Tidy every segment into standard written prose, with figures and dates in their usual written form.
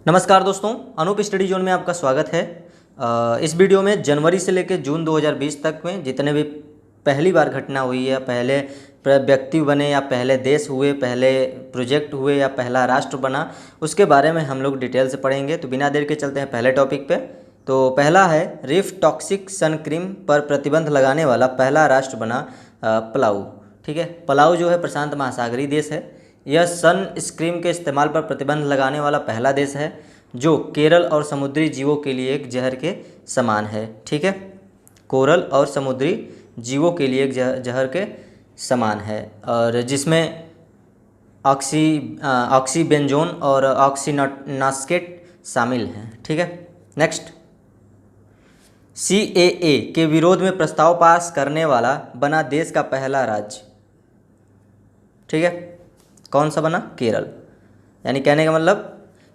नमस्कार दोस्तों, Anoop study zone में आपका स्वागत है। इस वीडियो में जनवरी से लेकर जून 2020 तक में जितने भी पहली बार घटना हुई है, पहले व्यक्ति बने या पहले देश हुए, पहले प्रोजेक्ट हुए या पहला राष्ट्र बना, उसके बारे में हम लोग डिटेल से पढ़ेंगे। तो बिना देर के चलते हैं पहले टॉपिक पे। तो पहला है रिफ टॉक्सिक सन क्रीम पर प्रतिबंध लगाने वाला पहला राष्ट्र बना पलाऊ। ठीक है, पलाऊ जो है प्रशांत महासागरीय देश है। यह सन स्क्रीम के इस्तेमाल पर प्रतिबंध लगाने वाला पहला देश है जो केरल और समुद्री जीवों के लिए एक जहर के समान है। ठीक है, कोरल और समुद्री जीवों के लिए एक जहर के समान है, और जिसमें ऑक्सीबेंजोन और ऑक्सीनास्केट शामिल हैं। ठीक है, नेक्स्ट, CAA के विरोध में प्रस्ताव पास करने वाला बना देश का पहला राज्य। ठीक है, कौन सा बना? केरल। यानी कहने का मतलब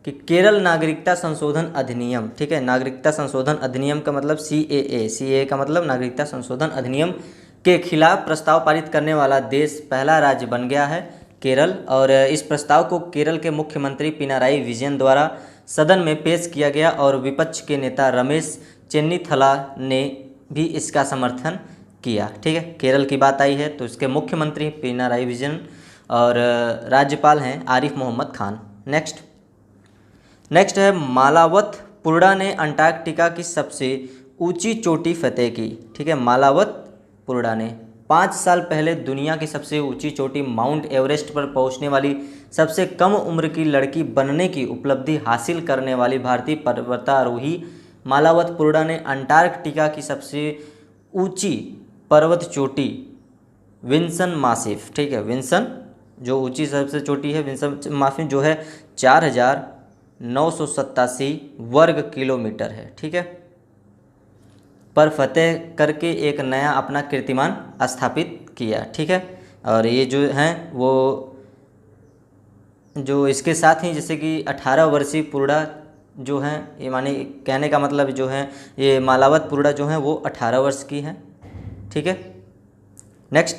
कि केरल नागरिकता संशोधन अधिनियम, ठीक है, नागरिकता संशोधन अधिनियम का मतलब CAA का मतलब नागरिकता संशोधन अधिनियम के खिलाफ प्रस्ताव पारित करने वाला देश पहला राज्य बन गया है केरल। और इस प्रस्ताव को केरल के मुख्यमंत्री पिनाराई विजयन द्वारा सदन में पेश किया गया और विपक्ष के नेता रमेश चेन्नीथला ने भी इसका समर्थन किया। ठीक है, केरल की बात आई है तो इसके मुख्यमंत्री पिनाराई विजयन और राज्यपाल हैं आरिफ मोहम्मद खान। नेक्स्ट है मालावत पुर्डा ने अंटार्कटिका की सबसे ऊंची चोटी फतेह की। ठीक है, मालावत पुर्डा ने 5 साल पहले दुनिया की सबसे ऊंची चोटी माउंट एवरेस्ट पर पहुंचने वाली सबसे कम उम्र की लड़की बनने की उपलब्धि हासिल करने वाली भारतीय पर्वतारोही मालावत पुर्डा ने अंटार्कटिका की सबसे ऊंची पर्वत चोटी विंसन मासिफ, ठीक है, विंसन जो ऊंची सबसे चोटी है विंसन मासिफ जो है 4,987 वर्ग किलोमीटर है। ठीक है, पर फतेह करके एक नया अपना कीर्तिमान स्थापित किया। ठीक है, और ये जो हैं वो जो इसके साथ ही जैसे कि 18 वर्षीय पुर्डा जो हैं, ये माने कहने का मतलब जो है ये मालावत पुर्डा जो हैं वो 18 वर्ष की हैं। ठीक है, नेक्स्ट,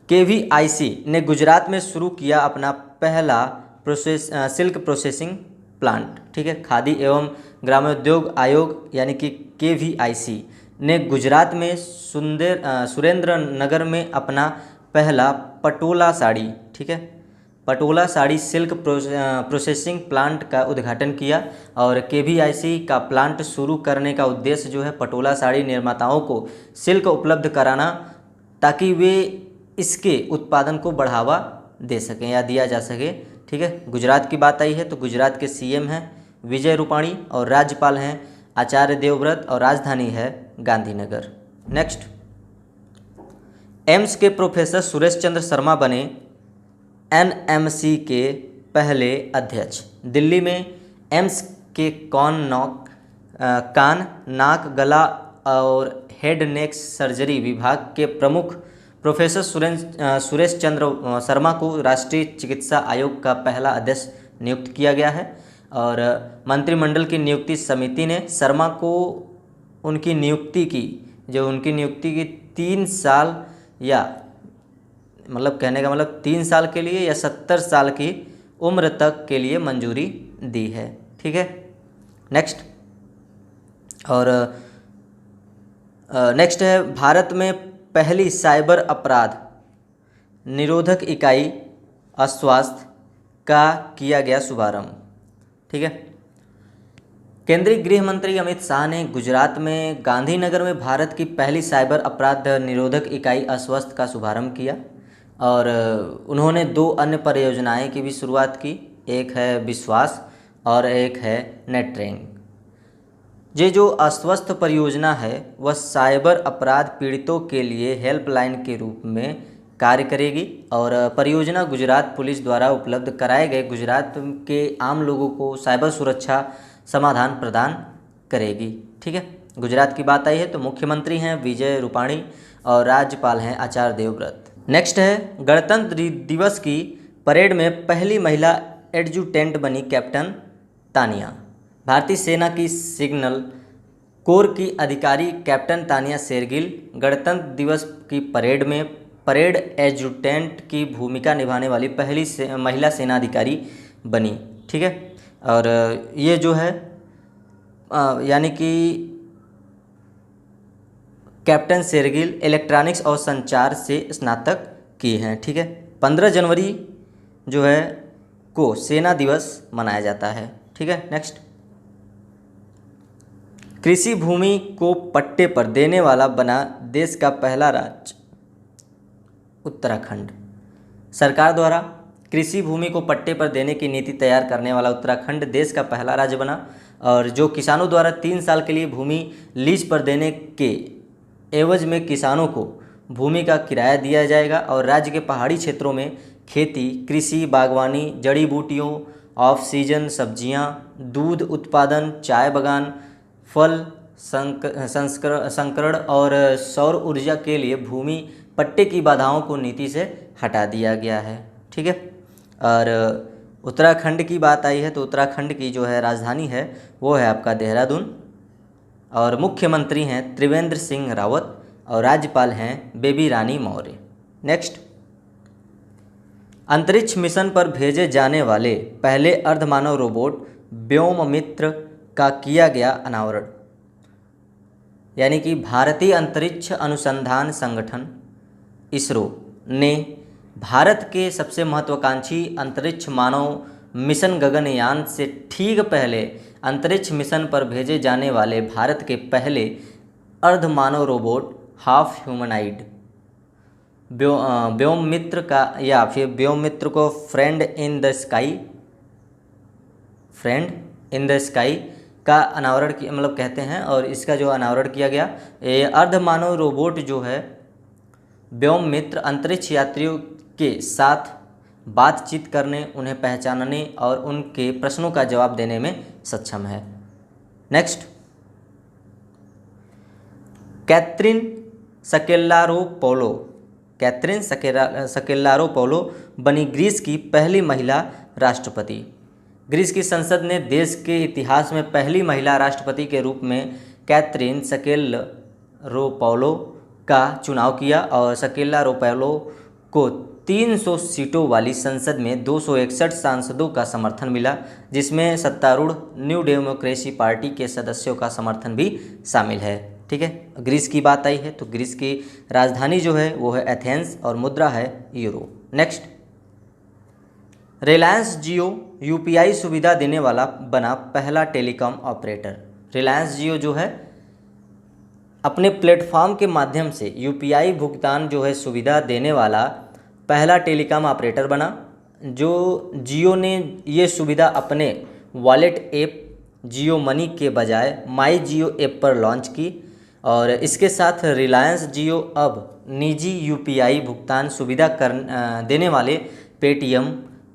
KVIC ने गुजरात में शुरू किया अपना पहला सिल्क प्रोसेसिंग प्लांट। ठीक है, खादी एवं ग्रामोद्योग आयोग यानी कि KVIC ने गुजरात में सुरेंद्र नगर में अपना पहला पटोला साड़ी, ठीक है, Patola sari silk processing plant का उद्घाटन किया। और KVIC का प्लांट शुरू करने का उद्देश्य जो है पटोला साड़ी निर्माताओं को सिल्क उपलब्ध कराना ताकि वे इसके उत्पादन को बढ़ावा दे सकें या दिया जा सके। ठीक है, गुजरात की बात आई है तो गुजरात के CM हैं विजय रूपाणी और राज्यपाल हैं आचार्य देवव्रत और राजधानी है गांधीनगर। नेक्स्ट, एम्स के प्रोफेसर सुरेश चंद्र शर्मा बने NMC के पहले अध्यक्ष। दिल्ली में एम्स के कान नाक गला और हेड नेक सर्जरी विभाग के प्रमुख प्रोफेसर सुरेश चंद्र शर्मा को राष्ट्रीय चिकित्सा आयोग का पहला अध्यक्ष नियुक्त किया गया है। और मंत्रिमंडल की नियुक्ति समिति ने शर्मा को उनकी नियुक्ति की 3 साल या मतलब कहने का मतलब 3 साल के लिए या 70 साल की उम्र तक के लिए मंजूरी दी है। ठीक है, नेक्स्ट, और नेक्स्ट है भारत में पहली साइबर अपराध निरोधक इकाई अस्वास्थ्य का किया गया शुभारंभ। ठीक है, केंद्रीय गृह मंत्री अमित शाह ने गुजरात में गांधीनगर में भारत की पहली साइबर अपराध निरोधक इकाई अस्वस्थ का शुभारंभ किया। और उन्होंने 2 अन्य परियोजनाएं की भी शुरुआत की, एक है विश्वास और एक है नेटरेंग। ये जो अस्वस्थ परियोजना है वह साइबर अपराध पीड़ितों के लिए हेल्पलाइन के रूप में कार्य करेगी और परियोजना गुजरात पुलिस द्वारा उपलब्ध कराए गए गुजरात के आम लोगों को साइबर सुरक्षा समाधान प्रदान करेगी। ठीक है, गुजरात की बात आई है तो मुख्यमंत्री हैं विजय रूपाणी और राज्यपाल हैं आचार्य देवव्रत। नेक्स्ट है गणतंत्र दिवस की परेड में पहली महिला एडजुटेंट बनी कैप्टन तानिया। भारतीय सेना की सिग्नल कोर की अधिकारी कैप्टन तानिया शेरगिल गणतंत्र दिवस की परेड में परेड एडजुटेंट की भूमिका निभाने वाली पहली महिला सेनाधिकारी बनी। ठीक है। और ये जो है यानी कि कैप्टन शेरगिल इलेक्ट्रॉनिक्स और संचार से स्नातक किए हैं, ठीक है। 15 जनवरी जो है को सेना दिवस मनाया जाता है, ठीक है। नेक्स्ट, कृषि भूमि को पट्टे पर देने वाला बना देश का पहला राज्य उत्तराखंड। सरकार द्वारा कृषि भूमि को पट्टे पर देने की नीति तैयार करने वाला उत्तराखंड देश का पहला राज्य बना, और जो किसानों द्वारा 3 साल के लिए भूमि लीज पर देने के एवज में किसानों को भूमि का किराया दिया जाएगा, और राज्य के पहाड़ी क्षेत्रों में खेती, कृषि, बागवानी, जड़ी बूटियों, ऑफ सीजन सब्जियां, दूध उत्पादन, चाय बागान, फल संस्करण और सौर ऊर्जा के लिए भूमि पट्टे की बाधाओं को नीति से हटा दिया गया है, ठीक है। और उत्तराखंड की बात आई है तो उत्तराखंड की जो है राजधानी है वो है आपका देहरादून, और मुख्यमंत्री हैं त्रिवेंद्र सिंह रावत, और राज्यपाल हैं बेबी रानी मौर्य। नेक्स्ट, अंतरिक्ष मिशन पर भेजे जाने वाले पहले अर्धमानव रोबोट व्योममित्र का किया गया अनावरण। यानी कि भारतीय अंतरिक्ष अनुसंधान संगठन इसरो ने भारत के सबसे महत्वाकांक्षी अंतरिक्ष मानव मिशन गगनयान से ठीक पहले अंतरिक्ष मिशन पर भेजे जाने वाले भारत के पहले अर्धमानव रोबोट हाफ ह्यूमनाइड व्योममित्र का, या फिर व्योममित्र को फ्रेंड इन द स्काई का अनावरण मतलब कहते हैं, और इसका जो अनावरण किया गया, ये अर्धमानव रोबोट जो है व्योममित्र अंतरिक्ष यात्रियों के साथ बातचीत करने, उन्हें पहचानने और उनके प्रश्नों का जवाब देने में सक्षम है। नेक्स्ट, कैथरीन सकेल्लारोपोलो बनी ग्रीस की पहली महिला राष्ट्रपति। ग्रीस की संसद ने देश के इतिहास में पहली महिला राष्ट्रपति के रूप में कैथरीन सकेल्लारोपोलो का चुनाव किया, और सकेल्लारोपोलो को 300 सीटों वाली संसद में 261 सांसदों का समर्थन मिला, जिसमें सत्तारूढ़ न्यू डेमोक्रेसी पार्टी के सदस्यों का समर्थन भी शामिल है, ठीक है। ग्रीस की बात आई है तो ग्रीस की राजधानी जो है वो है एथेंस, और मुद्रा है यूरो। नेक्स्ट, रिलायंस जियो यूपीआई सुविधा देने वाला बना पहला टेलीकॉम ऑपरेटर। रिलायंस जियो जो है अपने प्लेटफॉर्म के माध्यम से यूपीआई भुगतान जो है सुविधा देने वाला पहला टेलीकॉम ऑपरेटर बना। जो जियो ने ये सुविधा अपने वॉलेट ऐप जियो मनी के बजाय माई जियो ऐप पर लॉन्च की, और इसके साथ रिलायंस जियो अब निजी यूपीआई भुगतान सुविधा देने वाले पेटीएम,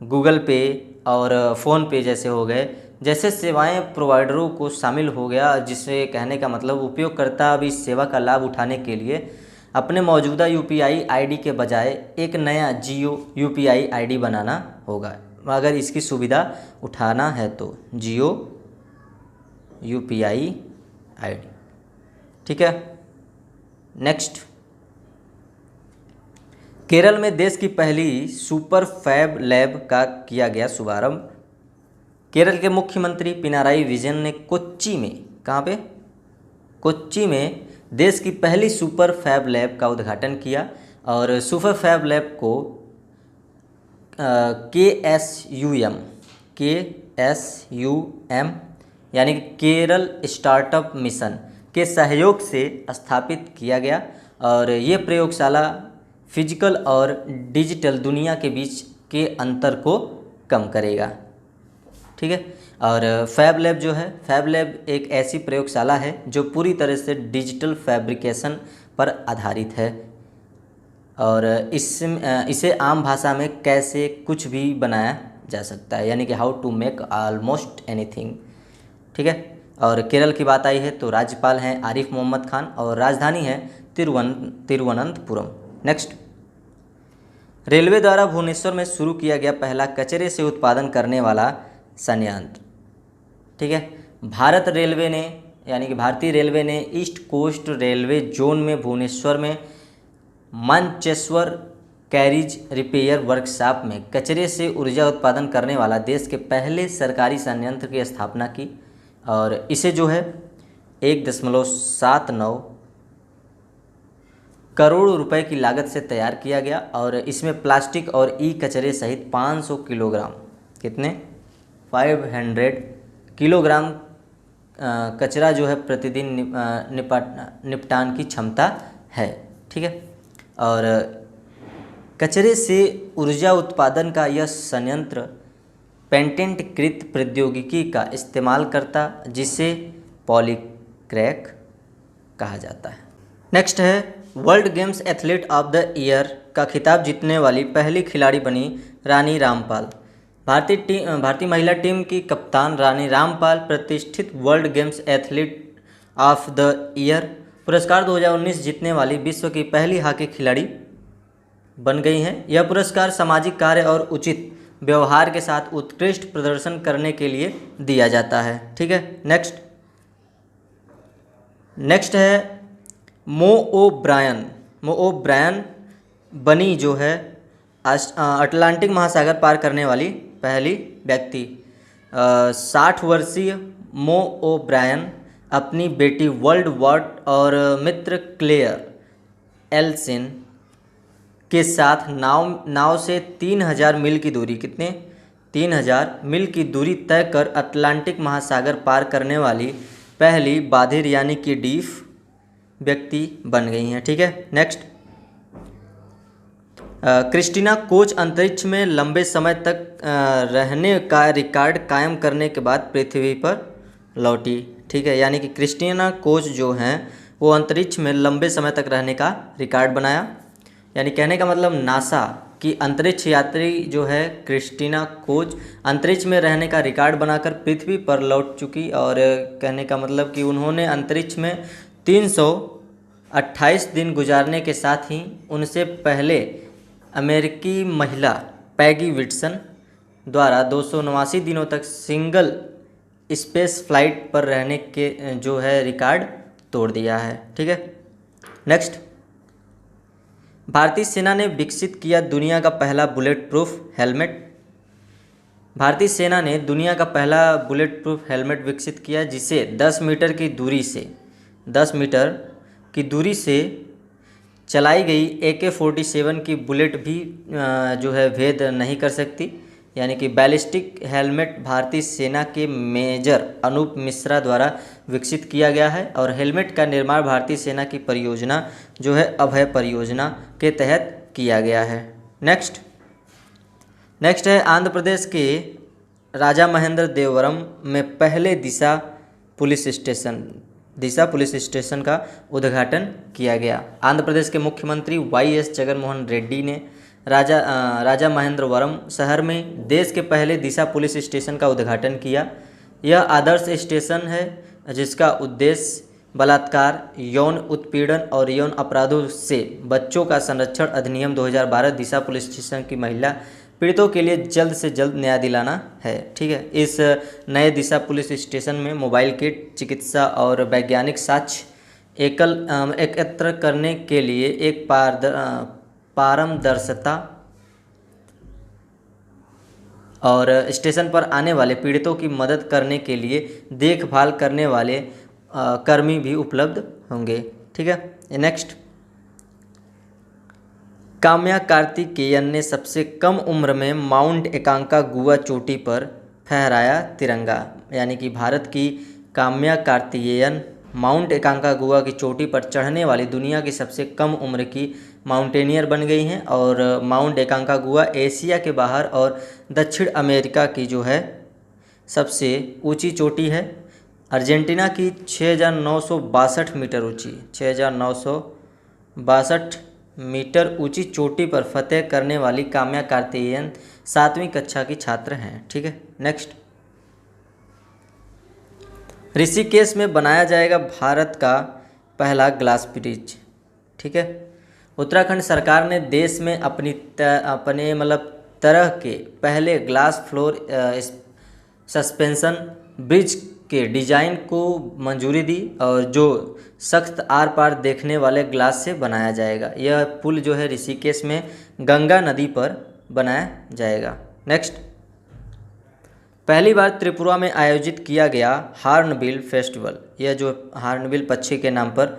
गूगल पे और फ़ोन पे जैसे हो गए जैसे सेवाएं प्रोवाइडरों को शामिल हो गया, जिससे कहने का मतलब उपयोगकर्ता अब इस सेवा का लाभ उठाने के लिए अपने मौजूदा यूपीआई आईडी के बजाय एक नया जियो यूपीआई आईडी बनाना होगा। अगर इसकी सुविधा उठाना है तो जियो यूपीआई आईडी, ठीक है। नेक्स्ट, केरल में देश की पहली सुपर फैब लैब का किया गया शुभारंभ। केरल के मुख्यमंत्री पिनाराई विजयन ने कोच्चि में, कहाँ पे? कोच्चि में देश की पहली सुपर फैब लैब का उद्घाटन किया, और सुपर फैब लैब को KSUM यानी कि केरल स्टार्टअप मिशन के सहयोग से स्थापित किया गया, और ये प्रयोगशाला फिजिकल और डिजिटल दुनिया के बीच के अंतर को कम करेगा, ठीक है। और फैब लैब जो है, फैब लैब एक ऐसी प्रयोगशाला है जो पूरी तरह से डिजिटल फैब्रिकेशन पर आधारित है, और इसे आम भाषा में कैसे कुछ भी बनाया जा सकता है, यानी कि how to make almost anything, ठीक है। और केरल की बात आई है तो राज्यपाल हैं आरिफ मोहम्मद खान, और राजधानी है तिरुवनंतपुरम। नेक्स्ट, रेलवे द्वारा भुवनेश्वर में शुरू किया गया पहला कचरे से उत्पादन करने वाला संयंत्र, ठीक है। भारत रेलवे ने, यानी कि भारतीय रेलवे ने ईस्ट कोस्ट रेलवे जोन में भुवनेश्वर में मंचेश्वर कैरिज रिपेयर वर्कशॉप में कचरे से ऊर्जा उत्पादन करने वाला देश के पहले सरकारी संयंत्र की स्थापना की। और इसे जो है 1.79 करोड़ रुपए की लागत से तैयार किया गया और इसमें प्लास्टिक और ई कचरे सहित 500 किलोग्राम, कितने 500 किलोग्राम कचरा जो है प्रतिदिन निपटान की क्षमता है। ठीक है। और कचरे से ऊर्जा उत्पादन का यह संयंत्र पेटेंट कृत प्रौद्योगिकी का इस्तेमाल करता, जिसे पॉलीक्रैक कहा जाता है। नेक्स्ट है world games athlete of the year का खिताब जीतने वाली पहली खिलाड़ी बनी रानी रामपाल। भारतीय महिला टीम की कप्तान रानी रामपाल प्रतिष्ठित world games athlete of the year पुरस्कार 2019 जीतने वाली विश्व की पहली हॉकी खिलाड़ी बन गई हैं। यह पुरस्कार सामाजिक कार्य और उचित व्यवहार के साथ उत्कृष्ट प्रदर्शन करने के लिए दिया जाता है। ठीक है। नेक्स्ट है मो ओब्रायन बनी जो है अटलांटिक महासागर पार करने वाली पहली व्यक्ति। 60 वर्षीय मो ओब्रायन अपनी बेटी वर्ल्ड वार्ड और मित्र क्लेयर एल्सिन के साथ नाव से 3000 मील की दूरी, कितने 3000 मील की दूरी तय कर अटलांटिक महासागर पार करने वाली पहली बाधिर यानी कि डीफ व्यक्ति बन गई हैं। ठीक है। नेक्स्ट क्रिस्टीना कोच अंतरिक्ष में लंबे समय तक रहने का रिकॉर्ड कायम करने के बाद पृथ्वी पर लौटी। ठीक है। यानी कि क्रिस्टीना कोच जो हैं वो अंतरिक्ष में लंबे समय तक रहने का रिकॉर्ड बनाया। यानी कहने का मतलब नासा की अंतरिक्ष यात्री जो है क्रिस्टीना कोच अंतरिक्ष में रहने का रिकॉर्ड बनाकर पृथ्वी पर लौट चुकी। और कहने का मतलब कि उन्होंने अंतरिक्ष में 328 दिन गुजारने के साथ ही उनसे पहले अमेरिकी महिला पैगी विटसन द्वारा 289 दिनों तक सिंगल स्पेस फ्लाइट पर रहने के जो है रिकॉर्ड तोड़ दिया है। ठीक है। नेक्स्ट भारतीय सेना ने विकसित किया दुनिया का पहला बुलेट प्रूफ हेलमेट। भारतीय सेना ने दुनिया का पहला बुलेट प्रूफ हेलमेट विकसित किया, जिसे 10 मीटर की दूरी से चलाई गई AK-47 की बुलेट भी जो है भेद नहीं कर सकती। यानी कि बैलिस्टिक हेलमेट भारतीय सेना के मेजर अनूप मिश्रा द्वारा विकसित किया गया है और हेलमेट का निर्माण भारतीय सेना की परियोजना जो है अभय परियोजना के तहत किया गया है। नेक्स्ट है आंध्र प्रदेश के राजा महेंद्र देवरम में पहले दिशा पुलिस स्टेशन का उद्घाटन किया गया। आंध्र प्रदेश के मुख्यमंत्री YS जगनमोहन रेड्डी ने राजा महेंद्रवरम शहर में देश के पहले दिशा पुलिस स्टेशन का उद्घाटन किया। यह आदर्श स्टेशन है जिसका उद्देश्य बलात्कार, यौन उत्पीड़न और यौन अपराधों से बच्चों का संरक्षण अधिनियम 2012 दिशा पुलिस स्टेशन की महिला पीड़ितों के लिए जल्द से जल्द न्याय दिलाना है। ठीक है। इस नए दिशा पुलिस स्टेशन में मोबाइल किट, चिकित्सा और वैज्ञानिक साक्ष्य एकत्र करने के लिए एक पारदर्शिता और स्टेशन पर आने वाले पीड़ितों की मदद करने के लिए देखभाल करने वाले कर्मी भी उपलब्ध होंगे। ठीक है। नेक्स्ट काम्या कार्तिकेयन ने सबसे कम उम्र में माउंट एकांकागुआ चोटी पर फहराया तिरंगा। यानी कि भारत की काम्या कार्तिकेयन माउंट एकांकागुआ की चोटी पर चढ़ने वाली दुनिया की सबसे कम उम्र की माउंटेनियर बन गई हैं। और माउंट एकांकागुआ एशिया के बाहर और दक्षिण अमेरिका की जो है सबसे ऊंची चोटी है। अर्जेंटीना की 6,962 मीटर ऊंची 6,962 मीटर ऊंची चोटी पर फतेह करने वाली काम्या कार्तिकेयन 7वीं कक्षा की छात्र हैं। ठीक है। नेक्स्ट ऋषिकेश में बनाया जाएगा भारत का पहला ग्लास ब्रिज। ठीक है। उत्तराखंड सरकार ने देश में अपने तरह के पहले ग्लास फ्लोर सस्पेंशन ब्रिज के डिजाइन को मंजूरी दी और जो सख्त आर पार देखने वाले ग्लास से बनाया जाएगा। यह पुल जो है ऋषिकेश में गंगा नदी पर बनाया जाएगा। नेक्स्ट, पहली बार त्रिपुरा में आयोजित किया गया हार्नबिल फेस्टिवल। यह जो हार्नबिल पक्षी के नाम पर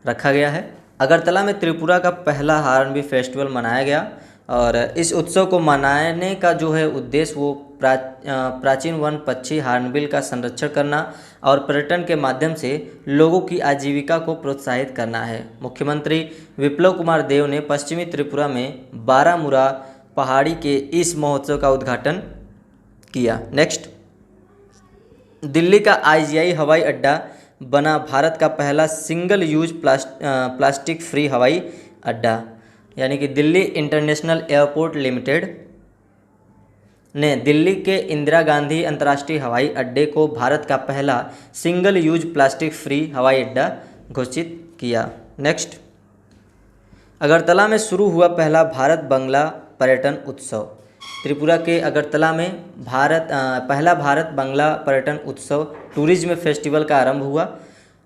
रखा गया है। अगरतला में त्रिपुरा का पहला हार्नबिल फेस्टिवल मनाया गया और इस उत्सव को मनाने का जो है उद्देश्य वो प्राचीन वन पक्षी हार्नबिल का संरक्षण करना और पर्यटन के माध्यम से लोगों की आजीविका को प्रोत्साहित करना है। मुख्यमंत्री विप्लव कुमार देव ने पश्चिमी त्रिपुरा में बारामूला पहाड़ी के इस महोत्सव का उद्घाटन किया। नेक्स्ट, दिल्ली का IGI हवाई अड्डा बना भारत का पहला सिंगल यूज प्लास्टिक फ्री हवाई अड्डा, यानी कि दिल्ली इंटरनेशनल एयरपोर्ट लिमिटेड ने दिल्ली के इंदिरा गांधी अंतर्राष्ट्रीय हवाई अड्डे को भारत का पहला सिंगल यूज प्लास्टिक फ्री हवाई अड्डा घोषित किया। नेक्स्ट, अगरतला में शुरू हुआ पहला भारत बंगला पर्यटन उत्सव। त्रिपुरा के अगरतला में पहला भारत बंगला पर्यटन उत्सव टूरिज्म फेस्टिवल का आरंभ हुआ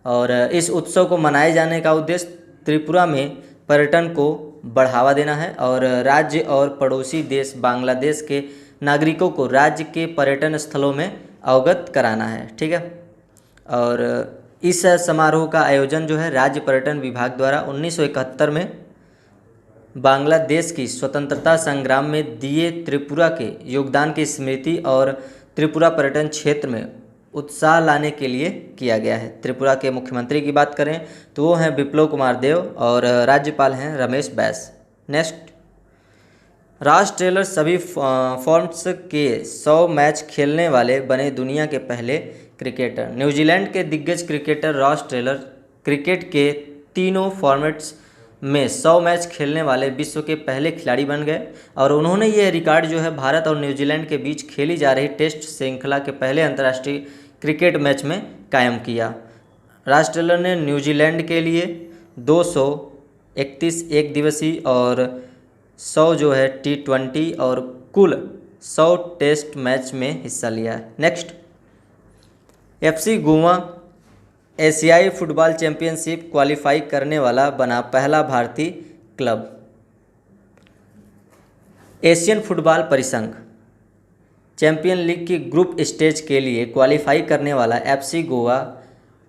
और इस उत्सव को मनाए जाने का उद्देश्य त्रिपुरा में पर्यटन को बढ़ावा देना है और राज्य और पड़ोसी देश बांग्लादेश के नागरिकों को राज्य के पर्यटन स्थलों में अवगत कराना है। ठीक है, और इस समारोह का आयोजन जो है राज्य पर्यटन विभाग द्वारा 1971 में बांग्लादेश की स्वतंत्रता संग्राम में दिए त्रिपुरा के योगदान की स्मृति और त्रिपुरा पर्यटन क्षेत्र में उत्साह लाने के लिए किया गया है। त्रिपुरा के मुख्यमंत्री की बात करें तो वो हैं विप्लव कुमार देव और राज्यपाल हैं Ramesh Bais. Next, Ross Taylor सभी फॉर्मेट्स के 100 मैच खेलने वाले बने दुनिया के पहले क्रिकेटर। न्यूजीलैंड के दिग्गज क्रिकेटर रॉस टेलर क्रिकेट के तीनों फॉर्मेट्स में 100 मैच खेलने वाले विश्व के पहले खिलाड़ी बन गए और उन्होंने ये रिकॉर्ड जो है भारत और न्यूजीलैंड के बीच खेली जा रही टेस्ट श्रृंखला के पहले अंतर्राष्ट्रीय क्रिकेट मैच में कायम किया। रॉस टेलर ने न्यूजीलैंड के लिए 231 एक दिवसीय और 100 जो है T20 और कुल 100 टेस्ट मैच में हिस्सा लिया। नेक्स्ट, FC गोवा एशियाई फुटबॉल चैंपियनशिप क्वालिफाई करने वाला बना पहला भारतीय क्लब। एशियन फुटबॉल परिसंघ चैंपियन लीग की ग्रुप स्टेज के लिए क्वालिफाई करने वाला FC गोवा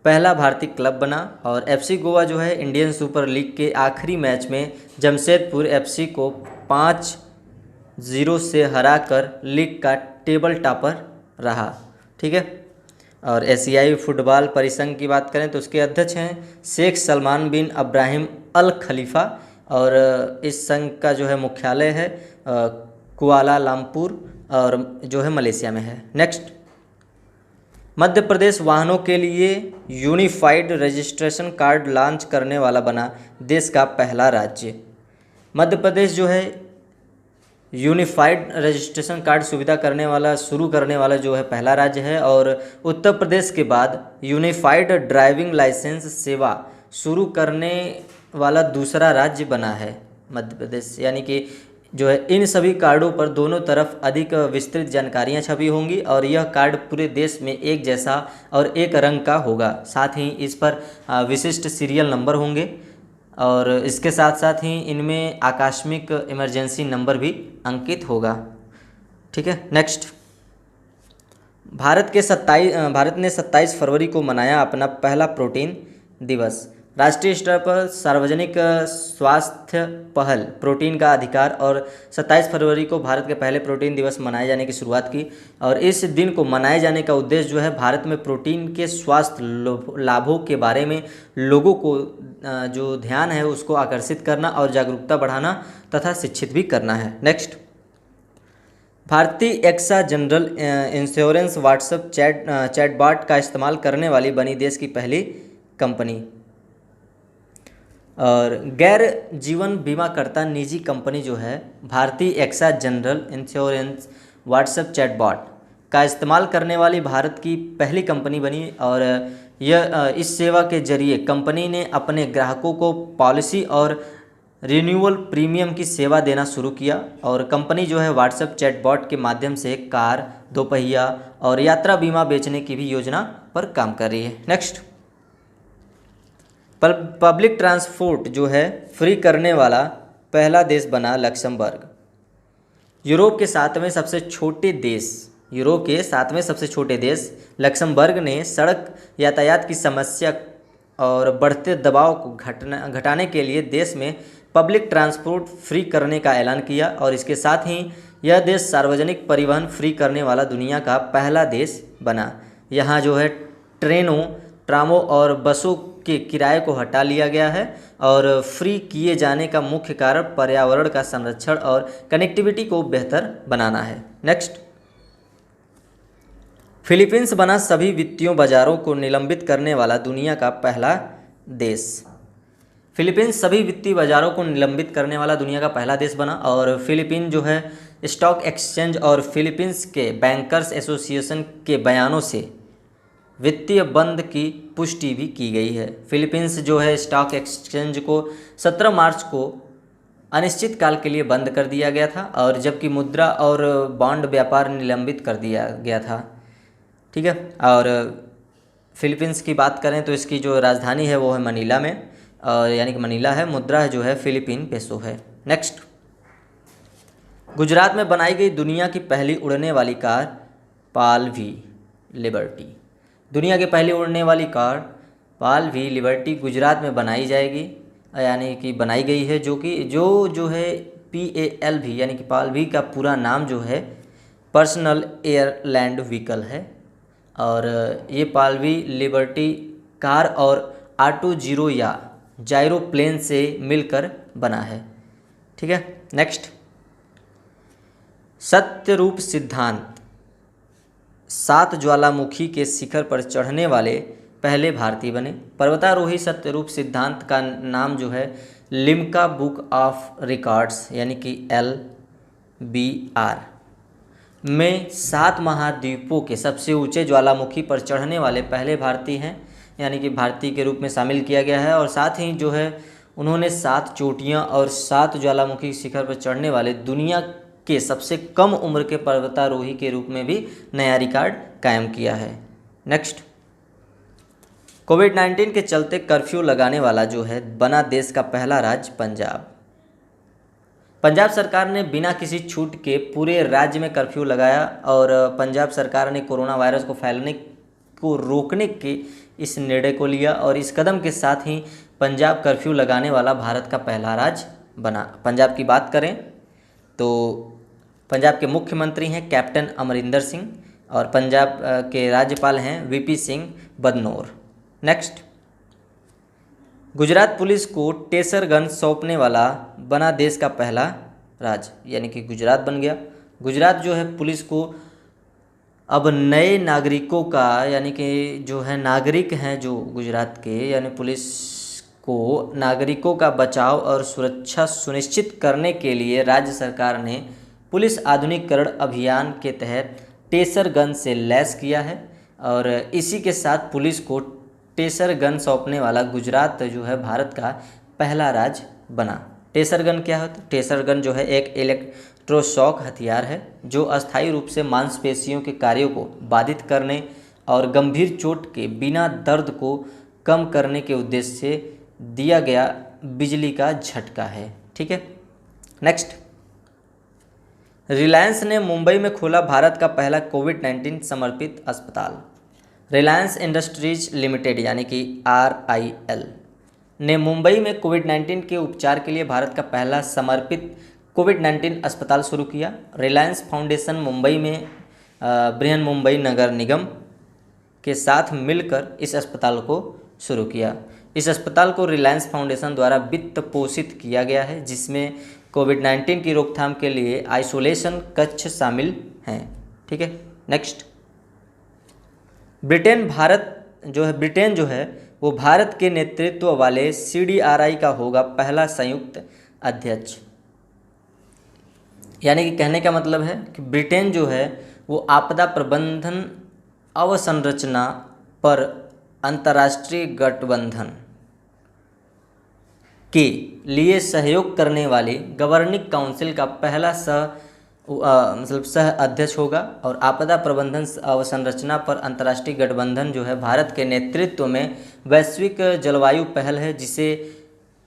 पहला भारतीय क्लब बना और FC गोवा जो है इंडियन सुपर लीग के आखिरी मैच में जमशेदपुर FC को 5-0 से हराकर लीग का टेबल टॉपर रहा। ठीक है, और एशियाई फुटबॉल परिसंघ की बात करें तो उसके अध्यक्ष हैं शेख सलमान बिन अब्राहिम अल खलीफा और इस संघ का जो है मुख्यालय है कुआलालंपुर और जो है मलेशिया में है। नेक्स्ट, मध्य प्रदेश वाहनों के लिए यूनिफाइड रजिस्ट्रेशन कार्ड लॉन्च करने वाला बना देश का पहला राज्य। मध्य प्रदेश जो है यूनिफाइड रजिस्ट्रेशन कार्ड सुविधा शुरू करने वाला जो है पहला राज्य है और उत्तर प्रदेश के बाद यूनिफाइड ड्राइविंग लाइसेंस सेवा शुरू करने वाला दूसरा राज्य बना है मध्य प्रदेश। यानी कि जो है इन सभी कार्डों पर दोनों तरफ अधिक विस्तृत जानकारियां छपी होंगी और यह कार्ड पूरे देश में एक जैसा और एक रंग का होगा। साथ ही इस पर विशिष्ट सीरियल नंबर होंगे और इसके साथ साथ ही इनमें आकस्मिक इमरजेंसी नंबर भी अंकित होगा। ठीक है, नेक्स्ट, भारत ने 27 फरवरी को मनाया अपना पहला प्रोटीन दिवस। राष्ट्रीय स्तर पर सार्वजनिक स्वास्थ्य पहल प्रोटीन का अधिकार और 27 फरवरी को भारत के पहले प्रोटीन दिवस मनाए जाने की शुरुआत की और इस दिन को मनाए जाने का उद्देश्य जो है भारत में प्रोटीन के स्वास्थ्य लाभों के बारे में लोगों को जो ध्यान है उसको आकर्षित करना और जागरूकता बढ़ाना तथा शिक्षित भी करना है। Next, Bharti AXA general insurance WhatsApp chatbot का इस्तेमाल करने वाली बनी देश की पहली कंपनी। और गैर जीवन बीमाकर्ता निजी कंपनी जो है Bharti AXA general insurance WhatsApp chatbot का इस्तेमाल करने वाली भारत की पहली कंपनी बनी और यह इस सेवा के जरिए कंपनी ने अपने ग्राहकों को पॉलिसी और रिन्यूअल प्रीमियम की सेवा देना शुरू किया और कंपनी जो है व्हाट्सएप चैटबॉट के माध्यम से कार, दोपहिया और यात्रा बीमा बेचने की भी योजना पर काम कर रही है। नेक्स्ट, पब्लिक ट्रांसपोर्ट जो है फ्री करने वाला पहला देश बना लक्समबर्ग। यूरोप के सातवें सबसे छोटे देश लक्समबर्ग ने सड़क यातायात की समस्या और बढ़ते दबाव को घटाने के लिए देश में पब्लिक ट्रांसपोर्ट फ्री करने का ऐलान किया और इसके साथ ही यह देश सार्वजनिक परिवहन फ्री करने वाला दुनिया का पहला देश बना। यहाँ जो है ट्रेनों, ट्रामों और बसों के किराए को हटा लिया गया है और फ्री किए जाने का मुख्य कारण पर्यावरण का संरक्षण और कनेक्टिविटी को बेहतर बनाना है। नेक्स्ट, फिलीपींस बना सभी वित्तीय बाजारों को निलंबित करने वाला दुनिया का पहला देश। फिलीपींस सभी वित्तीय बाजारों को निलंबित करने वाला दुनिया का पहला देश बना और फिलीपीन जो है स्टॉक एक्सचेंज और फिलीपींस के बैंकर्स एसोसिएशन के बयानों से वित्तीय बंद की पुष्टि भी की गई है। फिलीपींस जो है स्टॉक एक्सचेंज को 17 मार्च को अनिश्चित काल के लिए बंद कर दिया गया था और जबकि मुद्रा और बॉन्ड व्यापार निलंबित कर दिया गया था। ठीक है, और फिलीपींस की बात करें तो इसकी जो राजधानी है वो है मनीला में, और यानी कि मनीला है। मुद्रा जो है फिलीपीन पेसो है। नेक्स्ट, गुजरात में बनाई गई दुनिया की पहली उड़ने वाली कार पालवी लिबर्टी। दुनिया की पहली उड़ने वाली कार पालवी लिबर्टी गुजरात में बनाई जाएगी, यानी कि बनाई गई है, जो है PALV यानी कि पालवी का पूरा नाम जो है पर्सनल एयर लैंड व्हीकल है और ये पालवी लिबर्टी कार और ऑटो जीरो या जायरो प्लेन से मिलकर बना है। ठीक है, नेक्स्ट, सत्यरूप सिद्धांत 7 ज्वालामुखी के शिखर पर चढ़ने वाले पहले भारतीय बने। पर्वतारोही सत्यरूप सिद्धांत का नाम जो है लिम्का बुक ऑफ रिकॉर्ड्स यानी कि LBR में 7 महाद्वीपों के सबसे ऊंचे ज्वालामुखी पर चढ़ने वाले पहले भारतीय हैं, यानी कि भारतीय के रूप में शामिल किया गया है। और साथ ही जो है उन्होंने 7 चोटियां और 7 ज्वालामुखी शिखर पर चढ़ने वाले दुनिया के सबसे कम उम्र के पर्वतारोही के रूप में भी नया रिकॉर्ड कायम किया है। नेक्स्ट, कोविड-19 के चलते कर्फ्यू लगाने वाला जो है बना देश का पहला राज्य पंजाब। पंजाब सरकार ने बिना किसी छूट के पूरे राज्य में कर्फ्यू लगाया और पंजाब सरकार ने कोरोना वायरस को फैलने को रोकने के इस निर्णय को लिया और इस कदम के साथ ही पंजाब कर्फ्यू लगाने वाला भारत का पहला राज्य बना। पंजाब की बात करें तो पंजाब के मुख्यमंत्री हैं कैप्टन अमरिंदर सिंह और पंजाब के राज्यपाल हैं VP Singh Badnore. Next, Gujarat police को टेसर गन सौंपने वाला बना देश का पहला राज्य, यानी कि गुजरात बन गया। गुजरात जो है पुलिस को अब नए नागरिकों का, यानी कि जो है नागरिक हैं जो गुजरात के, यानी पुलिस को नागरिकों का बचाव और सुरक्षा सुनिश्चित करने के लिए राज्य सरकार ने पुलिस आधुनिकीकरण अभियान के तहत टेसर गन से लैस किया है और इसी के साथ पुलिस को टेसर गन सौंपने वाला गुजरात जो है भारत का पहला राज्य बना। टेसर गन क्या है? टेसर गन जो है एक इलेक्ट्रोशॉक हथियार है जो अस्थायी रूप से मांसपेशियों के कार्यों को बाधित करने और गंभीर चोट के बिना दर्द को कम करने के उद्देश्य से दिया गया बिजली का झटका है। ठीक है, नेक्स्ट, रिलायंस ने मुंबई में खोला भारत का पहला कोविड-19 समर्पित अस्पताल। रिलायंस इंडस्ट्रीज लिमिटेड यानी कि RIL ने मुंबई में कोविड-19 के उपचार के लिए भारत का पहला समर्पित कोविड-19 अस्पताल शुरू किया। रिलायंस फाउंडेशन मुंबई में बृहन्मुंबई नगर निगम के साथ मिलकर इस अस्पताल को शुरू किया। इस अस्पताल को रिलायंस फाउंडेशन द्वारा वित्त पोषित किया गया है जिसमें कोविड-19 की रोकथाम के लिए आइसोलेशन कक्ष शामिल हैं। ठीक है, नेक्स्ट, ब्रिटेन जो है वो भारत के नेतृत्व वाले CDRI का होगा पहला संयुक्त अध्यक्ष। यानी कि कहने का मतलब है कि ब्रिटेन जो है वो आपदा प्रबंधन अवसंरचना पर अंतर्राष्ट्रीय गठबंधन के लिए सहयोग करने वाले गवर्निंग काउंसिल का पहला सह अध्यक्ष होगा। और आपदा प्रबंधन अवसंरचना पर अंतर्राष्ट्रीय गठबंधन जो है भारत के नेतृत्व में वैश्विक जलवायु पहल है, जिसे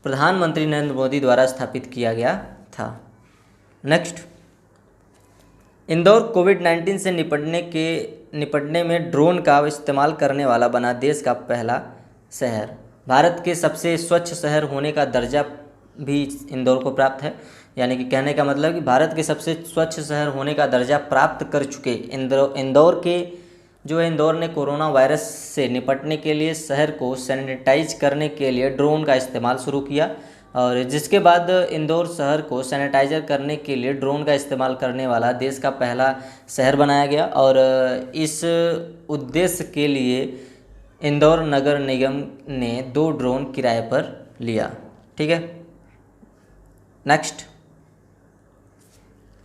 प्रधानमंत्री नरेंद्र मोदी द्वारा स्थापित किया गया था। नेक्स्ट, इंदौर कोविड-19 से निपटने में ड्रोन का इस्तेमाल करने वाला बना देश का पहला शहर। भारत के सबसे स्वच्छ शहर होने का दर्जा भी इंदौर को प्राप्त है। यानी कि कहने का मतलब कि भारत के सबसे स्वच्छ शहर होने का दर्जा प्राप्त कर चुके इंदौर ने कोरोना वायरस से निपटने के लिए शहर को सैनिटाइज करने के लिए ड्रोन का इस्तेमाल शुरू किया। और जिसके बाद इंदौर शहर को सैनिटाइजर करने के लिए ड्रोन का इस्तेमाल करने वाला देश का पहला शहर बनाया गया। और इस उद्देश्य के लिए इंदौर नगर निगम ने 2 ड्रोन किराए पर लिया। ठीक है। नेक्स्ट,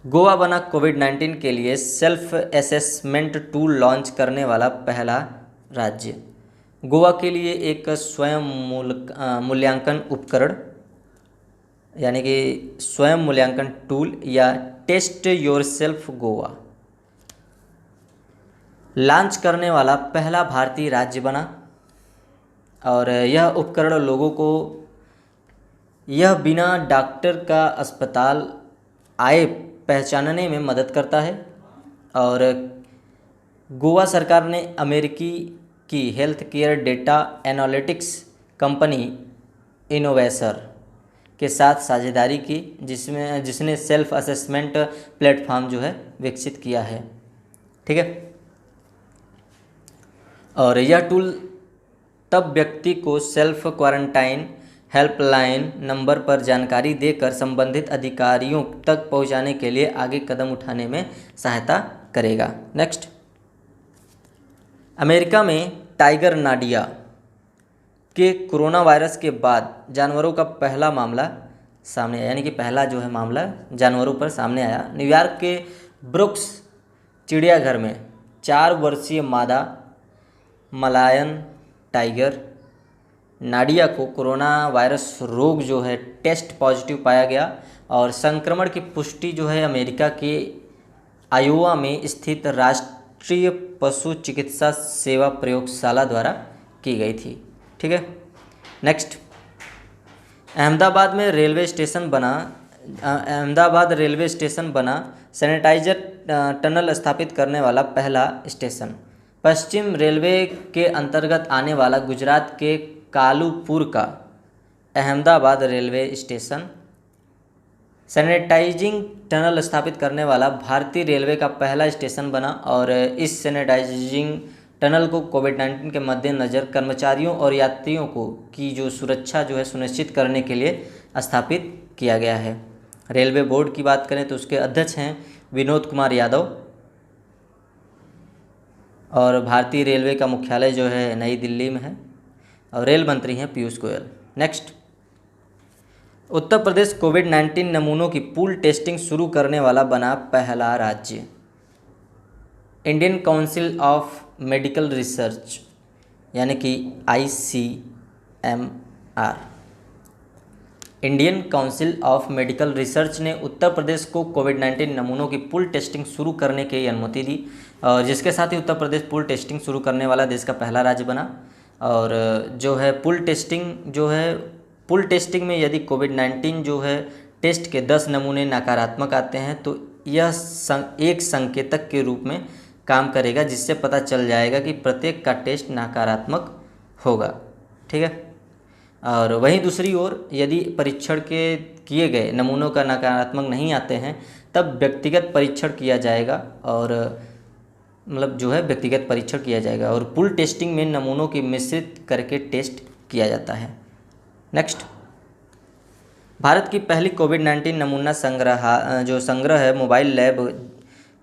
गोवा बना कोविड-19 के लिए सेल्फ असेसमेंट टूल लॉन्च करने वाला पहला राज्य। गोवा के लिए एक स्वयं मूल्यांकन उपकरण यानी कि स्वयं मूल्यांकन टूल या टेस्ट योरसेल्फ गोवा लॉन्च करने वाला पहला भारतीय राज्य बना। और यह उपकरण लोगों को यह बिना डॉक्टर का अस्पताल आए पहचानने में मदद करता है। और गोवा सरकार ने अमेरिकी की health care data analytics company Innovaccer के साथ साझेदारी की, जिसने सेल्फ असेसमेंट प्लेटफॉर्म जो है विकसित किया है। ठीक है। और यह टूल तब व्यक्ति को सेल्फ क्वारंटाइन हेल्पलाइन नंबर पर जानकारी देकर संबंधित अधिकारियों तक पहुंचाने के लिए आगे कदम उठाने में सहायता करेगा। नेक्स्ट, अमेरिका में टाइगर नाडिया के कोरोना वायरस के बाद जानवरों का पहला मामला सामने आया, यानी कि पहला जो है मामला जानवरों पर सामने आया। न्यूयॉर्क के ब्रुक्स चिड़ियाघर में 4 वर्षीय मादा मलायन टाइगर नाडिया को कोरोना वायरस रोग जो है टेस्ट पॉजिटिव पाया गया। और संक्रमण की पुष्टि जो है अमेरिका के आयोवा में स्थित राष्ट्रीय पशु चिकित्सा सेवा प्रयोगशाला द्वारा की गई थी। ठीक है। नेक्स्ट, अहमदाबाद रेलवे स्टेशन बना सैनिटाइजर टनल स्थापित करने वाला पहला स्टेशन। पश्चिम रेलवे के अंतर्गत आने वाला गुजरात के कालूपुर का Ahmedabad railway station sanitising tunnel स्थापित करने वाला भारतीय रेलवे का पहला स्टेशन बना। और इस सैनिटाइजिंग टनल को कोविड-19 के मद्देनज़र कर्मचारियों और यात्रियों की जो सुरक्षा जो है सुनिश्चित करने के लिए स्थापित किया गया है। रेलवे बोर्ड की बात करें तो उसके अध्यक्ष हैं विनोद कुमार यादव। और भारतीय रेलवे का मुख्यालय जो है नई दिल्ली में है। और रेल मंत्री हैं पीयूष गोयल। नेक्स्ट, उत्तर प्रदेश कोविड-19 नमूनों की पूल टेस्टिंग शुरू करने वाला बना पहला राज्य। Indian council of medical research यानी कि ICMR Indian council of medical research ने उत्तर प्रदेश को कोविड-19 नमूनों की पूल टेस्टिंग शुरू करने की अनुमति दी। और जिसके साथ ही उत्तर प्रदेश पूल टेस्टिंग शुरू करने वाला देश का पहला राज्य बना। और जो है पूल टेस्टिंग में यदि कोविड-19 जो है टेस्ट के 10 नमूने नकारात्मक आते हैं तो यह एक संकेतक के रूप में काम करेगा, जिससे पता चल जाएगा कि प्रत्येक का टेस्ट नकारात्मक होगा। ठीक है। और वहीं दूसरी ओर यदि परीक्षण के किए गए नमूनों का नकारात्मक नहीं आते हैं तब व्यक्तिगत परीक्षण किया जाएगा। और व्यक्तिगत परीक्षण किया जाएगा और पूल टेस्टिंग में नमूनों की मिश्रित करके टेस्ट किया जाता है। नेक्स्ट, भारत की पहली कोविड-19 नमूना संग्रह है मोबाइल लैब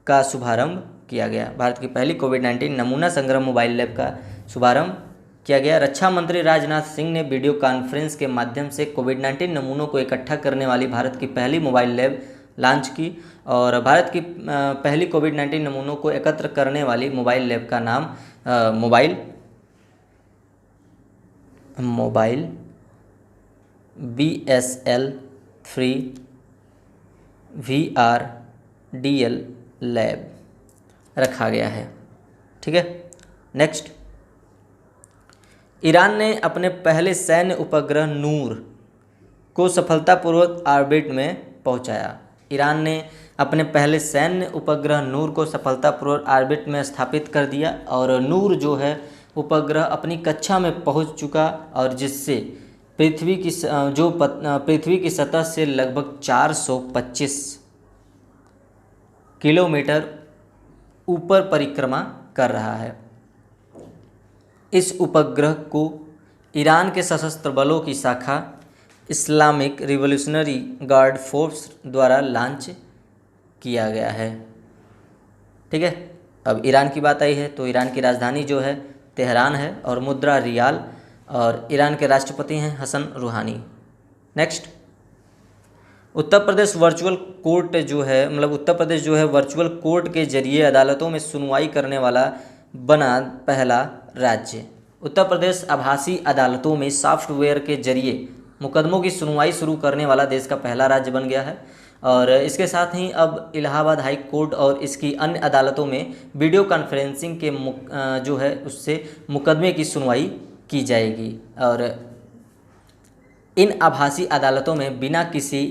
का शुभारंभ किया गया। भारत की पहली कोविड-19 नमूना संग्रह मोबाइल लैब का शुभारंभ किया गया। रक्षा मंत्री राजनाथ सिंह ने वीडियो कॉन्फ्रेंस के माध्यम से कोविड-19 नमूनों को इकट्ठा करने वाली भारत की पहली मोबाइल लैब लॉन्च की। और भारत की पहली कोविड-19 नमूनों को एकत्र करने वाली मोबाइल लैब का नाम मोबाइल BSL-3 VRDL लैब रखा गया है। ठीक है। नेक्स्ट, ईरान ने अपने पहले सैन्य उपग्रह नूर को सफलतापूर्वक ऑर्बिट में पहुंचाया। ईरान ने अपने पहले सैन्य उपग्रह नूर को सफलतापूर्वक ऑर्बिट में स्थापित कर दिया और नूर जो है उपग्रह अपनी कक्षा में पहुंच चुका और जिससे पृथ्वी की सतह से लगभग 425 किलोमीटर ऊपर परिक्रमा कर रहा है। इस उपग्रह को ईरान के सशस्त्र बलों की शाखा इस्लामिक रिवॉल्यूशनरी गार्ड फोर्स द्वारा लॉन्च किया गया है। ठीक है। अब ईरान की बात आई है तो ईरान की राजधानी जो है तेहरान है और मुद्रा रियाल और ईरान के राष्ट्रपति हैं हसन रूहानी। Next, Uttar Pradesh virtual court जो है उत्तर प्रदेश जो है वर्चुअल कोर्ट के जरिए अदालतों में सुनवाई करने वाला बना पहला राज्य। उत्तर प्रदेश आभासी अदालतों में सॉफ्टवेयर के जरिए मुकदमों की सुनवाई शुरू करने वाला देश का पहला राज्य बन गया है और इसके साथ ही अब इलाहाबाद हाई कोर्ट और इसकी अन्य अदालतों में वीडियो कॉन्फ्रेंसिंग के जो है उससे मुकदमे की सुनवाई की जाएगी और इन आभासी अदालतों में बिना किसी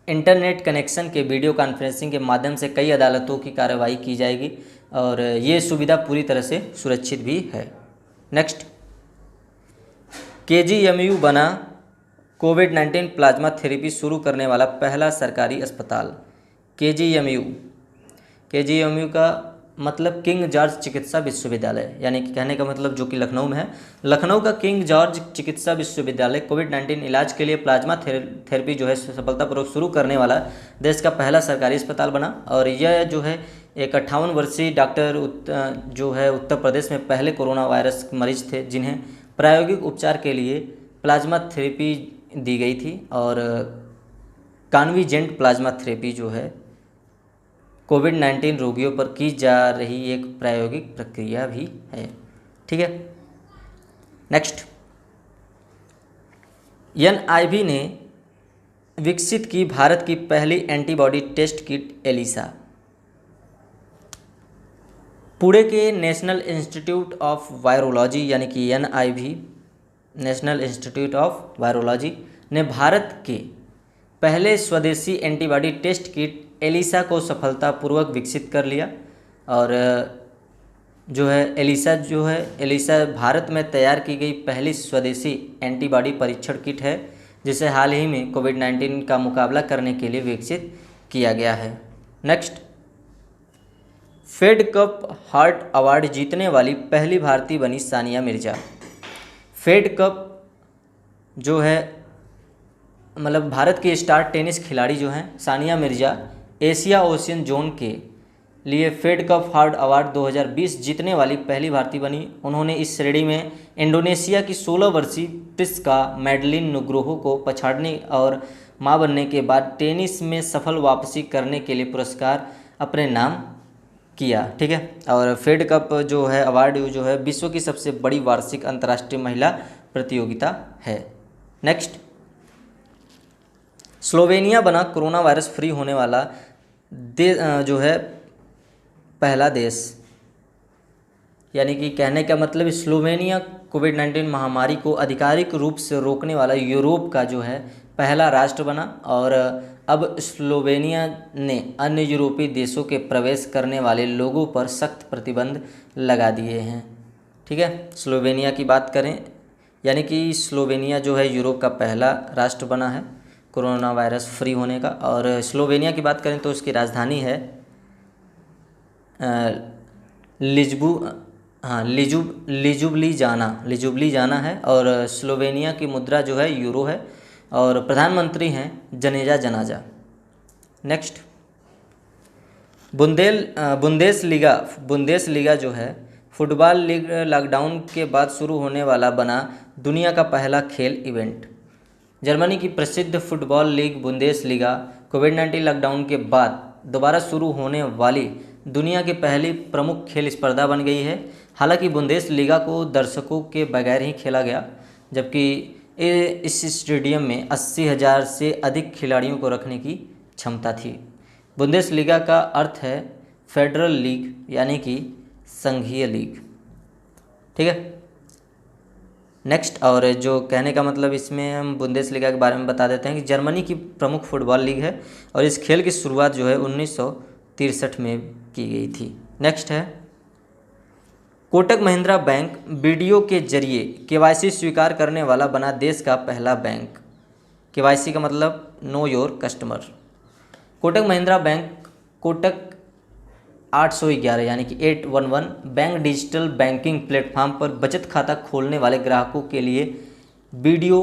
इंटरनेट कनेक्शन के वीडियो कॉन्फ्रेंसिंग के माध्यम से कई अदालतों की कार्रवाई की जाएगी और ये सुविधा पूरी तरह से सुरक्षित भी है। नेक्स्ट, KGMU बना कोविड-19 प्लाज्मा थेरेपी शुरू करने वाला पहला सरकारी अस्पताल। KGMU का मतलब किंग जॉर्ज चिकित्सा विश्वविद्यालय, यानी कि कहने का मतलब जो कि लखनऊ में है। लखनऊ का किंग जॉर्ज चिकित्सा विश्वविद्यालय कोविड-19 इलाज के लिए प्लाज्मा थेरेपी जो है सफलतापूर्वक शुरू करने वाला देश का पहला सरकारी अस्पताल बना और यह जो है एक 58 वर्षीय डॉक्टर जो है उत्तर प्रदेश में पहले कोरोना वायरस मरीज थे जिन्हें प्रायोगिक उपचार के लिए प्लाज्मा थेरेपी दी गई थी और कॉन्विजेंट प्लाज्मा थेरेपी जो है कोविड-19 रोगियों पर की जा रही एक प्रायोगिक प्रक्रिया भी है। ठीक है। नेक्स्ट, NIV ने विकसित की भारत की पहली antibody test kit ELISA. Pune के नेशनल इंस्टीट्यूट ऑफ वायरोलॉजी यानी कि NIV national institute of virology ने भारत के पहले स्वदेशी एंटीबॉडी टेस्ट किट एलिसा को सफलतापूर्वक विकसित कर लिया और जो है एलिसा भारत में तैयार की गई पहली स्वदेशी एंटीबॉडी परीक्षण किट है जिसे हाल ही में कोविड-19 का मुकाबला करने के लिए विकसित किया गया है। Next, Fed Cup heart award जीतने वाली पहली भारतीय बनी सानिया मिर्जा। फेड कप जो है भारत की स्टार टेनिस खिलाड़ी जो हैं Sania Mirza Asia ocean zone के लिए फेड कप हार्ट अवार्ड 2020 जीतने वाली पहली भारतीय बनी। उन्होंने इस श्रेणी में इंडोनेशिया की 16 वर्षीय प्रिस्का मैडलिन नुग्रोहो को पछाड़ने और मां बनने के बाद टेनिस में सफल वापसी करने के लिए पुरस्कार अपने नाम किया। ठीक है। और फेड कप जो है अवार्ड जो है विश्व की सबसे बड़ी वार्षिक अंतर्राष्ट्रीय महिला प्रतियोगिता है। नेक्स्ट, स्लोवेनिया बना कोरोना वायरस फ्री होने वाला जो है पहला देश, यानी कि कहने का मतलब स्लोवेनिया कोविड-19 महामारी को आधिकारिक रूप से रोकने वाला यूरोप का जो है पहला राष्ट्र बना और अब स्लोवेनिया ने अन्य यूरोपीय देशों के प्रवेश करने वाले लोगों पर सख्त प्रतिबंध लगा दिए हैं। ठीक है। स्लोवेनिया की बात करें यानी कि स्लोवेनिया जो है यूरोप का पहला राष्ट्र बना है कोरोना वायरस फ्री होने का और स्लोवेनिया की बात करें तो उसकी राजधानी है लिजुब्लिजाना है और स्लोवेनिया की मुद्रा जो है यूरो है और प्रधानमंत्री हैं जनेजा जनाजा। नेक्स्ट, बुंदेसलीगा जो है फुटबॉल लीग लॉकडाउन के बाद शुरू होने वाला बना दुनिया का पहला खेल इवेंट। जर्मनी की प्रसिद्ध फुटबॉल लीग बुंदेसलीगा कोविड-19 लॉकडाउन के बाद दोबारा शुरू होने वाली दुनिया की पहली प्रमुख खेल स्पर्धा बन गई है। हालांकि बुंदेसलीगा को दर्शकों के बगैर ही खेला गया, जबकि इस स्टेडियम में 80,000 से अधिक खिलाड़ियों को रखने की क्षमता थी। बुंदेसलीगा का अर्थ है फेडरल लीग यानी कि संघीय लीग। ठीक है, नेक्स्ट, और जो कहने का मतलब इसमें हम बुंदेसलीगा के बारे में बता देते हैं कि जर्मनी की प्रमुख फुटबॉल लीग है और इस खेल की शुरुआत जो है 1963 में की गई थी। नेक्स्ट है कोटक महिंद्रा बैंक वीडियो के जरिए केवाईसी स्वीकार करने वाला बना देश का पहला बैंक। केवाईसी का मतलब know your customer. Kotak Mahindra bank Kotak 811 यानी कि 811 बैंक डिजिटल बैंकिंग प्लेटफॉर्म पर बचत खाता खोलने वाले ग्राहकों के लिए वीडियो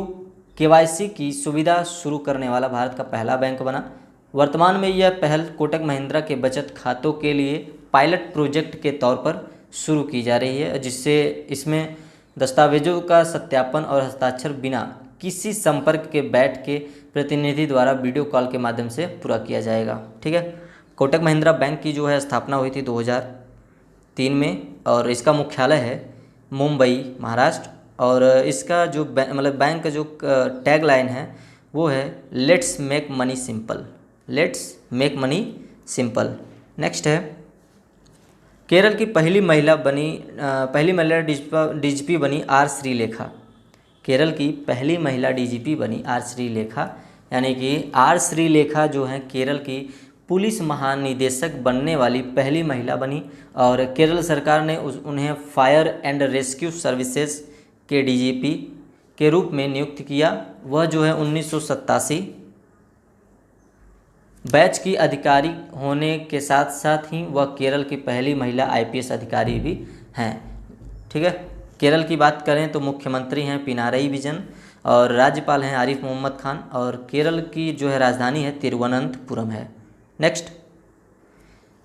केवाईसी की सुविधा शुरू करने वाला भारत का पहला बैंक बना। वर्तमान में यह पहल कोटक महिंद्रा के बचत खातों के लिए पायलट प्रोजेक्ट के तौर पर शुरू की जा रही है, जिससे इसमें दस्तावेजों का सत्यापन और हस्ताक्षर बिना किसी संपर्क के बैठ के प्रतिनिधि द्वारा वीडियो कॉल के माध्यम से पूरा किया जाएगा। ठीक है, कोटक महिंद्रा बैंक की जो है स्थापना हुई थी 2003 में और इसका मुख्यालय है मुंबई, महाराष्ट्र। और इसका जो बैंक का जो टैग लाइन है वो है let's make money simple, let's make money simple. Next है केरल की पहली महिला डीजीपी बनी आर श्रीलेखा। केरल की पहली महिला डीजीपी बनी आर श्रीलेखा, यानी कि आर श्रीलेखा जो हैं केरल की पुलिस महानिदेशक बनने वाली पहली महिला बनी और केरल सरकार ने उन्हें फायर एंड रेस्क्यू सर्विसेज के डीजीपी के रूप में नियुक्त किया। वह जो है 1987 बैच की अधिकारी होने के साथ साथ ही वह केरल की पहली महिला आईपीएस अधिकारी भी हैं। ठीक है, केरल की बात करें तो मुख्यमंत्री हैं पिनारई विजयन और राज्यपाल हैं आरिफ मोहम्मद खान और केरल की जो है राजधानी है तिरुवनंतपुरम है। नेक्स्ट,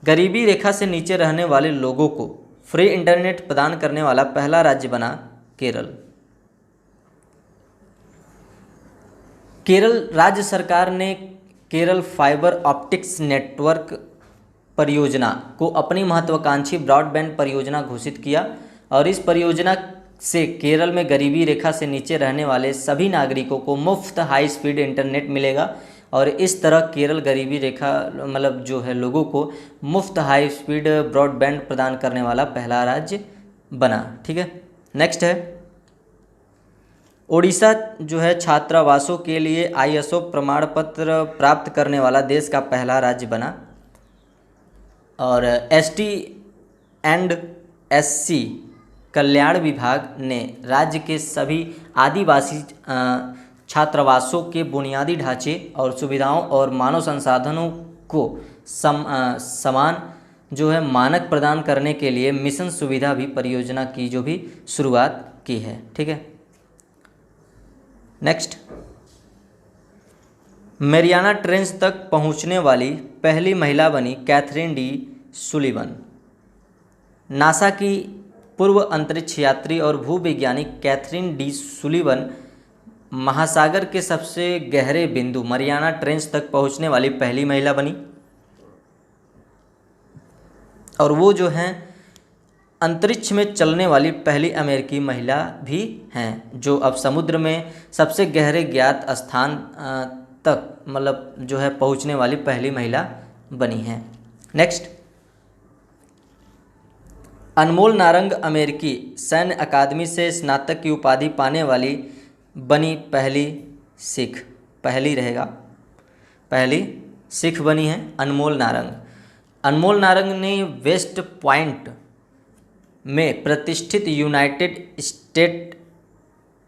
गरीबी रेखा से नीचे रहने वाले लोगों को फ्री इंटरनेट प्रदान करने वाला पहला राज्य बना केरल। केरल राज्य सरकार ने केरल फाइबर ऑप्टिक्स नेटवर्क परियोजना को अपनी महत्वाकांक्षी ब्रॉडबैंड परियोजना घोषित किया और इस परियोजना से केरल में गरीबी रेखा से नीचे रहने वाले सभी नागरिकों को मुफ्त हाई स्पीड इंटरनेट मिलेगा और इस तरह केरल गरीबी रेखा जो है लोगों को मुफ्त हाई स्पीड ब्रॉडबैंड प्रदान करने वाला पहला राज्य बना। ठीक है, नेक्स्ट है ओडिशा जो है छात्रावासों के लिए आईएसओ प्रमाण पत्र प्राप्त करने वाला देश का पहला राज्य बना और एसटी एंड एससी कल्याण विभाग ने राज्य के सभी आदिवासी छात्रावासों के बुनियादी ढांचे और सुविधाओं और मानव संसाधनों को समान जो है मानक प्रदान करने के लिए मिशन सुविधा भी परियोजना की जो भी शुरुआत की है। ठीक है, नेक्स्ट, मैरियाना ट्रेंच तक पहुंचने वाली पहली महिला बनी कैथरीन डी सुलिवन। नासा की पूर्व अंतरिक्ष यात्री और भूवैज्ञानिक कैथरीन डी सुलिवन महासागर के सबसे गहरे बिंदु मैरियाना ट्रेंच तक पहुंचने वाली पहली महिला बनी और वो जो हैं अंतरिक्ष में चलने वाली पहली अमेरिकी महिला भी हैं जो अब समुद्र में सबसे गहरे ज्ञात स्थान तक जो है पहुंचने वाली पहली महिला बनी हैं। नेक्स्ट, अनमोल नारंग अमेरिकी सैन्य अकादमी से स्नातक की उपाधि पाने वाली बनी पहली सिख, पहली रहेगा, पहली सिख बनी है अनमोल नारंग। अनमोल नारंग ने वेस्ट पॉइंट में प्रतिष्ठित यूनाइटेड स्टेट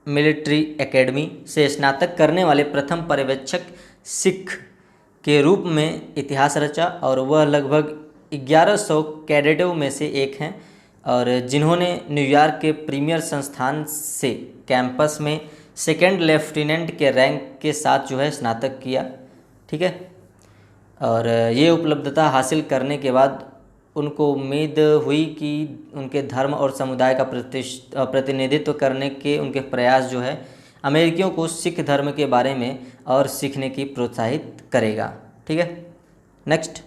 मिलिट्री एकेडमी से स्नातक करने वाले प्रथम पर्यवेक्षक सिख के रूप में इतिहास रचा और वह लगभग 1100 कैडेटों में से एक हैं और जिन्होंने न्यूयॉर्क के प्रीमियर संस्थान से कैंपस में सेकेंड लेफ्टिनेंट के रैंक के साथ जो है स्नातक किया। ठीक है, और ये उपलब्धता हासिल करने के बाद उनको उम्मीद हुई कि उनके धर्म और समुदाय का प्रतिनिधित्व करने के उनके प्रयास जो है अमेरिकियों को सिख धर्म के बारे में और सीखने की प्रोत्साहित करेगा। ठीक है, next,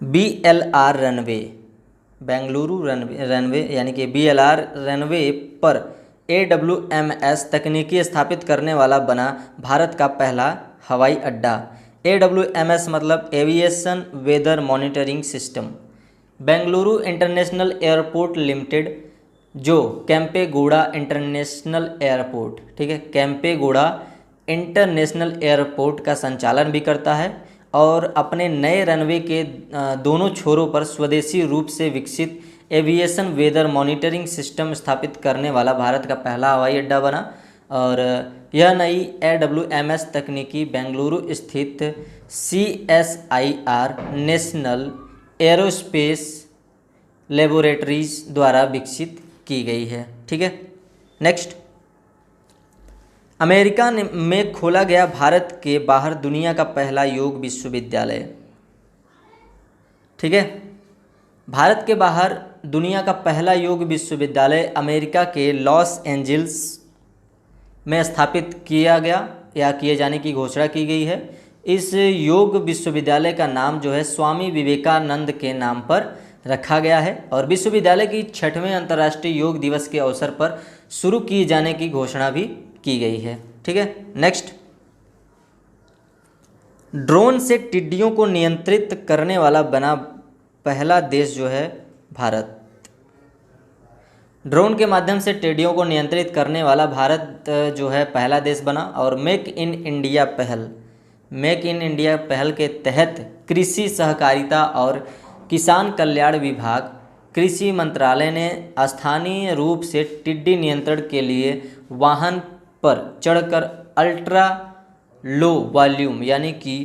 BLR runway, Bengaluru runway यानी कि BLR रनवे पर AWMS तकनीकी स्थापित करने वाला बना भारत का पहला हवाई अड्डा। AWMS मतलब aviation weather monitoring system. Bengaluru international airport limited, जो केम्पेगौड़ा इंटरनेशनल एयरपोर्ट, ठीक है, केम्पेगौड़ा इंटरनेशनल एयरपोर्ट का संचालन भी करता है और अपने नए रनवे के दोनों छोरों पर स्वदेशी रूप से विकसित एविएशन वेदर मॉनिटरिंग सिस्टम स्थापित करने वाला भारत का पहला हवाई अड्डा बना। और यह नई AWMS तकनीकी बेंगलुरु स्थित CSIR नेशनल एरोस्पेस लेबोरेटरीज द्वारा विकसित की गई है। ठीक है, नेक्स्ट, अमेरिका में खोला गया भारत के बाहर दुनिया का पहला योग विश्वविद्यालय। ठीक है, भारत के बाहर दुनिया का पहला योग विश्वविद्यालय अमेरिका के लॉस एंजल्स में स्थापित किया गया या किए जाने की घोषणा की गई है। इस योग विश्वविद्यालय का नाम जो है स्वामी विवेकानंद के नाम पर रखा गया है और विश्वविद्यालय की 6वें अंतर्राष्ट्रीय योग दिवस के अवसर पर शुरू किए जाने की घोषणा भी की गई है। ठीक है, नेक्स्ट, ड्रोन से टिड्डियों को नियंत्रित करने वाला बना पहला देश जो है भारत। ड्रोन के माध्यम से टिड्डियों को नियंत्रित करने वाला भारत जो है पहला देश बना और मेक इन इंडिया पहल के तहत कृषि सहकारिता और किसान कल्याण विभाग, कृषि मंत्रालय ने स्थानीय रूप से टिड्डी नियंत्रण के लिए वाहन पर चढ़कर अल्ट्रा लो वॉल्यूम यानी कि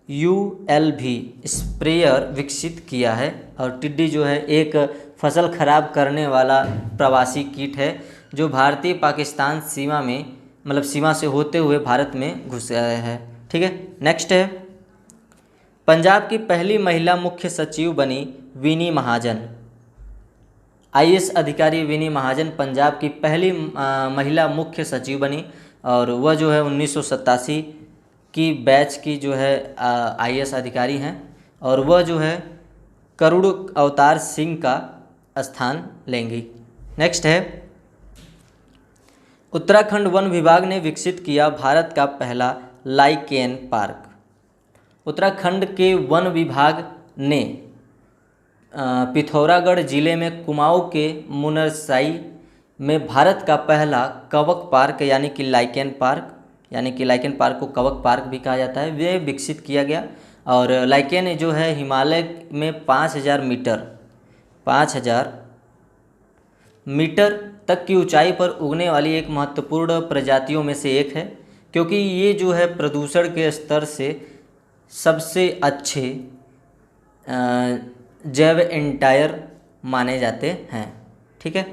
ULV स्प्रेयर विकसित किया है। और टिड्डी जो है एक फसल खराब करने वाला प्रवासी कीट है जो भारतीय पाकिस्तान सीमा में, मतलब सीमा से होते हुए भारत में घुस गया है। ठीक है, नेक्स्ट है, पंजाब की पहली महिला मुख्य सचिव बनी विनी महाजन। IAS अधिकारी विनी महाजन पंजाब की पहली महिला मुख्य सचिव बनी और वह जो है 1987 की बैच की जो है IAS अधिकारी हैं और वह जो है करुण अवतार सिंह का स्थान लेंगी। नेक्स्ट है, उत्तराखंड वन विभाग ने विकसित किया भारत का पहला लाइकेन पार्क। उत्तराखंड के वन विभाग ने पिथौरागढ़ जिले में कुमाऊं के मुनरसाई में भारत का पहला कवक पार्क यानी कि लाइकेन पार्क को कवक पार्क भी कहा जाता है, वे विकसित किया गया। और लाइकेन जो है हिमालय में 5000 मीटर तक की ऊंचाई पर उगने वाली एक महत्वपूर्ण प्रजातियों में से एक है, क्योंकि ये जो है प्रदूषण के स्तर से सबसे अच्छे जैव एंटायर माने जाते हैं। ठीक है,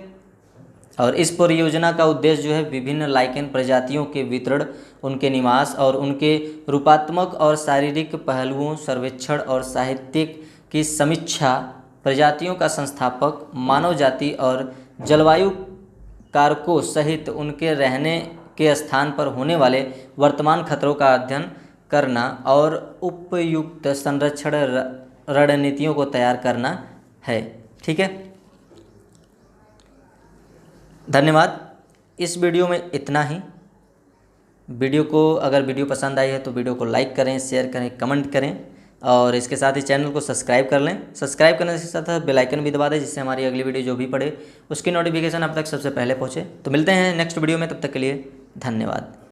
और इस परियोजना का उद्देश्य जो है विभिन्न लाइकेन प्रजातियों के वितरण, उनके निवास और उनके रूपात्मक और शारीरिक पहलुओं सर्वेक्षण और साहित्यिक की समीक्षा, प्रजातियों का संस्थापक, मानव जाति और जलवायु कारकों सहित उनके रहने के स्थान पर होने वाले वर्तमान खतरों का अध्ययन करना और उपयुक्त संरक्षण रणनीतियों को तैयार करना है। ठीक है, धन्यवाद। इस वीडियो में इतना ही। अगर वीडियो पसंद आई है तो वीडियो को लाइक करें, शेयर करें, कमेंट करें और इसके साथ ही चैनल को सब्सक्राइब कर लें। सब्सक्राइब करने के साथ बेल आइकन भी दबा दें जिससे हमारी अगली वीडियो जो भी पड़े उसकी नोटिफिकेशन आप तक सबसे पहले पहुंचे। तो मिलते हैं नेक्स्ट वीडियो में, तब तक के लिए धन्यवाद।